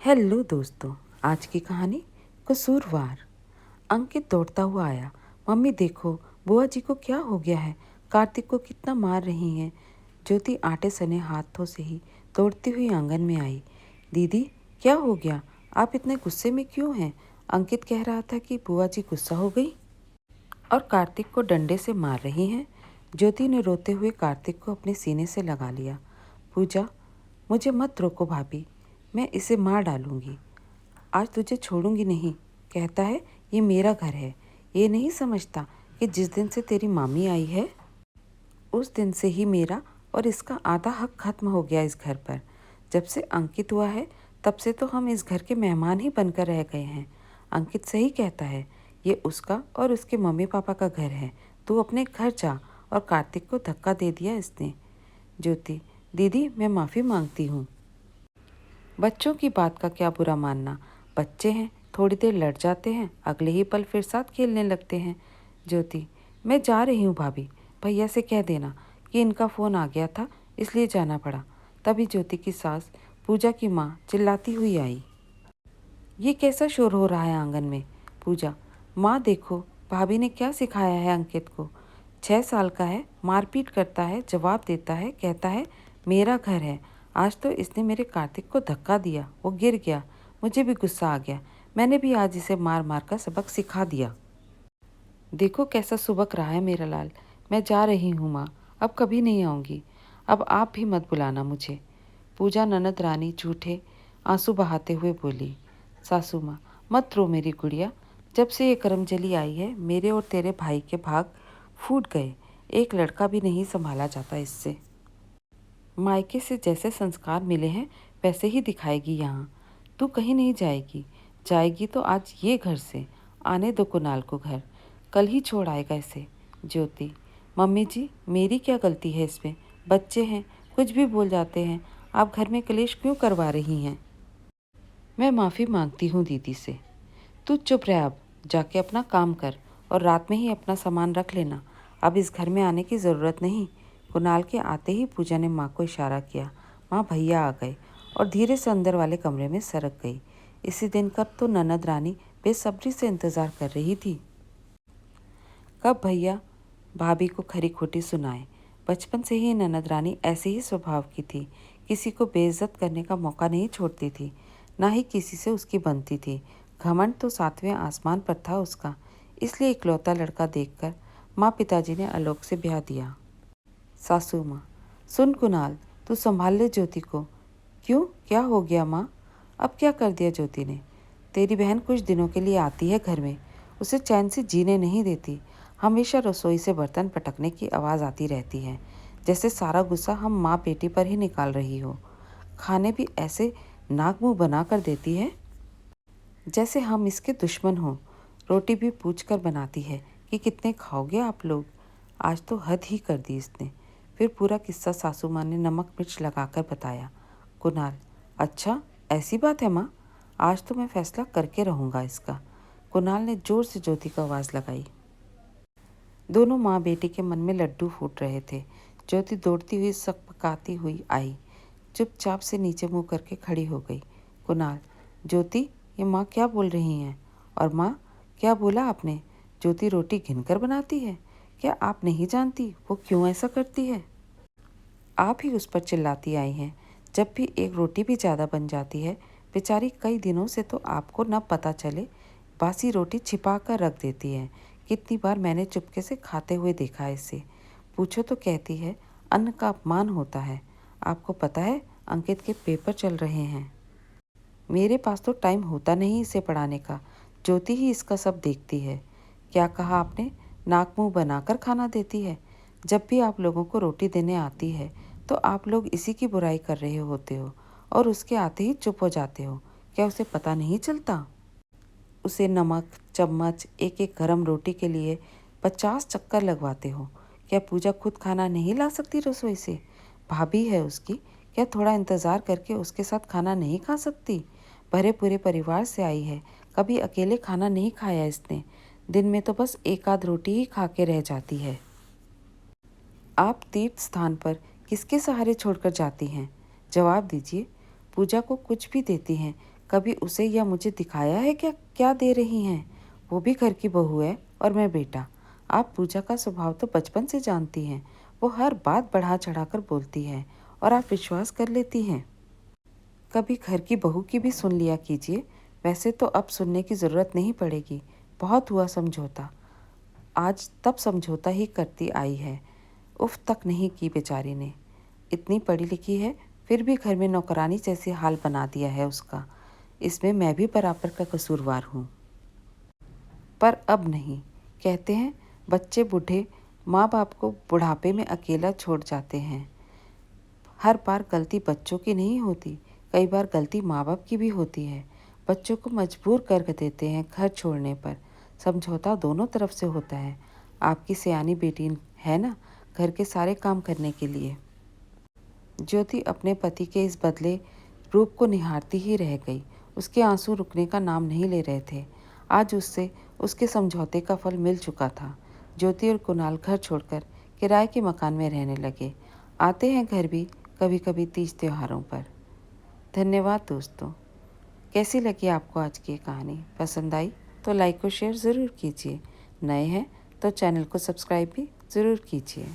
Hello दोस्तों, आज की कहानी कसूरवार। अंकित दौड़ता हुआ आया। मम्मी देखो, बुआ जी को क्या हो गया है, कार्तिक को कितना मार रही हैं। ज्योति आटे सने हाथों से ही दौड़ती हुई आंगन में आई। दीदी, क्या हो गया, आप इतने गुस्से में क्यों हैं? अंकित कह रहा था कि बुआ जी गुस्सा हो गई और कार्तिक को डंडे से मार रही हैं। ज्योति ने रोते हुए कार्तिक को अपने सीने से लगा लिया। पूजा, मुझे मत रोको भाभी, मैं इसे मार डालूंगी। आज तुझे छोड़ूंगी नहीं। कहता है ये मेरा घर है। ये नहीं समझता कि जिस दिन से तेरी मामी आई है उस दिन से ही मेरा और इसका आधा हक खत्म हो गया इस घर पर। जब से अंकित हुआ है तब से तो हम इस घर के मेहमान ही बनकर रह गए हैं। अंकित सही कहता है, ये उसका और उसके मम्मी पापा का घर है। तू अपने घर जा। और कार्तिक को धक्का दे दिया इसने। ज्योति, दीदी मैं माफ़ी मांगती हूँ। बच्चों की बात का क्या बुरा मानना। बच्चे हैं, थोड़ी देर लड़ जाते हैं, अगले ही पल फिर साथ खेलने लगते हैं। ज्योति, मैं जा रही हूँ भाभी, भैया से कह देना कि इनका फ़ोन आ गया था इसलिए जाना पड़ा। तभी ज्योति की सास पूजा की माँ चिल्लाती हुई आई। ये कैसा शोर हो रहा है आंगन में? पूजा, माँ देखो भाभी ने क्या सिखाया है अंकित को। 6 साल का है, मारपीट करता है, जवाब देता है, कहता है मेरा घर है। आज तो इसने मेरे कार्तिक को धक्का दिया, वो गिर गया। मुझे भी गुस्सा आ गया। मैंने भी आज इसे मार मार कर सबक सिखा दिया। देखो कैसा सुबक रहा है मेरा लाल। मैं जा रही हूँ माँ, अब कभी नहीं आऊँगी। अब आप भी मत बुलाना मुझे। पूजा ननद रानी झूठे आंसू बहाते हुए बोली। सासू माँ, मत रो मेरी गुड़िया। जब से ये करमजली आई है मेरे और तेरे भाई के भाग फूट गए। एक लड़का भी नहीं संभाला जाता इससे। मायके से जैसे संस्कार मिले हैं वैसे ही दिखाएगी यहाँ। तू कहीं नहीं जाएगी। जाएगी तो आज ये घर से। आने दो कुणाल को घर, कल ही छोड़ आएगा इसे। ज्योति, मम्मी जी मेरी क्या गलती है इसमें? बच्चे हैं, कुछ भी बोल जाते हैं। आप घर में कलेश क्यों करवा रही हैं? मैं माफ़ी मांगती हूँ दीदी से। तू चुप रह, अब जाके अपना काम कर और रात में ही अपना सामान रख लेना। अब इस घर में आने की ज़रूरत नहीं। कुणाल के आते ही पूजा ने माँ को इशारा किया। माँ भैया आ गए और धीरे से अंदर वाले कमरे में सरक गई। इसी दिन कब तो ननद रानी बेसब्री से इंतज़ार कर रही थी, कब भैया भाभी को खरी खोटी सुनाए। बचपन से ही ननद रानी ऐसे ही स्वभाव की थी। किसी को बेइज्जत करने का मौका नहीं छोड़ती थी, ना ही किसी से उसकी बनती थी। घमंड तो 7वें आसमान पर था उसका। इसलिए इकलौता लड़का देखकर माँ पिताजी ने आलोक से ब्याह दिया। सासू माँ, सुन कुणाल, तू संभाल ले ज्योति को। क्यों, क्या हो गया माँ? अब क्या कर दिया ज्योति ने? तेरी बहन कुछ दिनों के लिए आती है घर में, उसे चैन से जीने नहीं देती। हमेशा रसोई से बर्तन पटकने की आवाज़ आती रहती है, जैसे सारा गुस्सा हम माँ बेटी पर ही निकाल रही हो। खाने भी ऐसे नाक मुंह बना कर देती है जैसे हम इसके दुश्मन हों। रोटी भी पूछ कर बनाती है कि कितने खाओगे आप लोग। आज तो हद ही कर दी इसने। फिर पूरा किस्सा सासू माँ ने नमक मिर्च लगाकर बताया। कुणाल, अच्छा ऐसी बात है माँ, आज तो मैं फैसला करके रहूँगा इसका। कुणाल ने जोर से ज्योति को आवाज़ लगाई। दोनों माँ बेटी के मन में लड्डू फूट रहे थे। ज्योति दौड़ती हुई सकपकाती हुई आई, चुपचाप से नीचे मुंह करके खड़ी हो गई। कुणाल, ज्योति ये माँ क्या बोल रही हैं? और माँ, क्या बोला आपने? ज्योति रोटी घिनकर बनाती है। क्या आप नहीं जानती वो क्यों ऐसा करती है? आप ही उस पर चिल्लाती आई हैं। जब भी एक रोटी भी ज़्यादा बन जाती है, बेचारी कई दिनों से तो आपको न पता चले बासी रोटी छिपा कर रख देती है। कितनी बार मैंने चुपके से खाते हुए देखा है इसे। पूछो तो कहती है अन्न का अपमान होता है। आपको पता है अंकित के पेपर चल रहे हैं। मेरे पास तो टाइम होता नहीं इसे पढ़ाने का। ज्योति ही इसका सब देखती है। क्या कहा आपने? नाक मुंह बनाकर खाना देती है। जब भी आप लोगों को रोटी देने आती है तो आप लोग इसी की बुराई कर रहे होते हो और उसके आते ही चुप हो जाते हो। क्या उसे पता नहीं चलता? उसे नमक चम्मच एक एक गरम रोटी के लिए 50 चक्कर लगवाते हो। क्या पूजा खुद खाना नहीं ला सकती रसोई से? भाभी है उसकी, क्या थोड़ा इंतज़ार करके उसके साथ खाना नहीं खा सकती? भरे पूरे परिवार से आई है, कभी अकेले खाना नहीं खाया इसने। दिन में तो बस एक आध रोटी ही खा के रह जाती है। आप तीर्थ स्थान पर किसके सहारे छोड़कर जाती हैं? जवाब दीजिए। पूजा को कुछ भी देती हैं, कभी उसे या मुझे दिखाया है क्या क्या दे रही हैं? वो भी घर की बहू है और मैं बेटा। आप पूजा का स्वभाव तो बचपन से जानती हैं। वो हर बात बढ़ा चढ़ाकर बोलती है और आप विश्वास कर लेती हैं। कभी घर की बहू की भी सुन लिया कीजिए। वैसे तो अब सुनने की ज़रूरत नहीं पड़ेगी। बहुत हुआ समझौता। आज तब समझौता ही करती आई है। उफ तक नहीं की बेचारी ने। इतनी पढ़ी लिखी है, फिर भी घर में नौकरानी जैसे हाल बना दिया है उसका। इसमें मैं भी बराबर का कसूरवार हूँ। पर अब नहीं। कहते हैं बच्चे बूढ़े माँ बाप को बुढ़ापे में अकेला छोड़ जाते हैं। हर बार गलती बच्चों की नहीं होती, कई बार गलती माँ बाप की भी होती है। बच्चों को मजबूर कर देते हैं घर छोड़ने पर। समझौता दोनों तरफ से होता है। आपकी सियानी बेटी है ना, घर के सारे काम करने के लिए। ज्योति अपने पति के इस बदले रूप को निहारती ही रह गई। उसके आंसू रुकने का नाम नहीं ले रहे थे। आज उससे उसके समझौते का फल मिल चुका था। ज्योति और कुणाल घर छोड़कर किराए के मकान में रहने लगे। आते हैं घर भी कभी कभी तीज त्योहारों पर। धन्यवाद दोस्तों। कैसी लगी आपको आज की ये कहानी? पसंद आई तो लाइक और शेयर ज़रूर कीजिए। नए हैं तो चैनल को सब्सक्राइब भी ज़रूर कीजिए।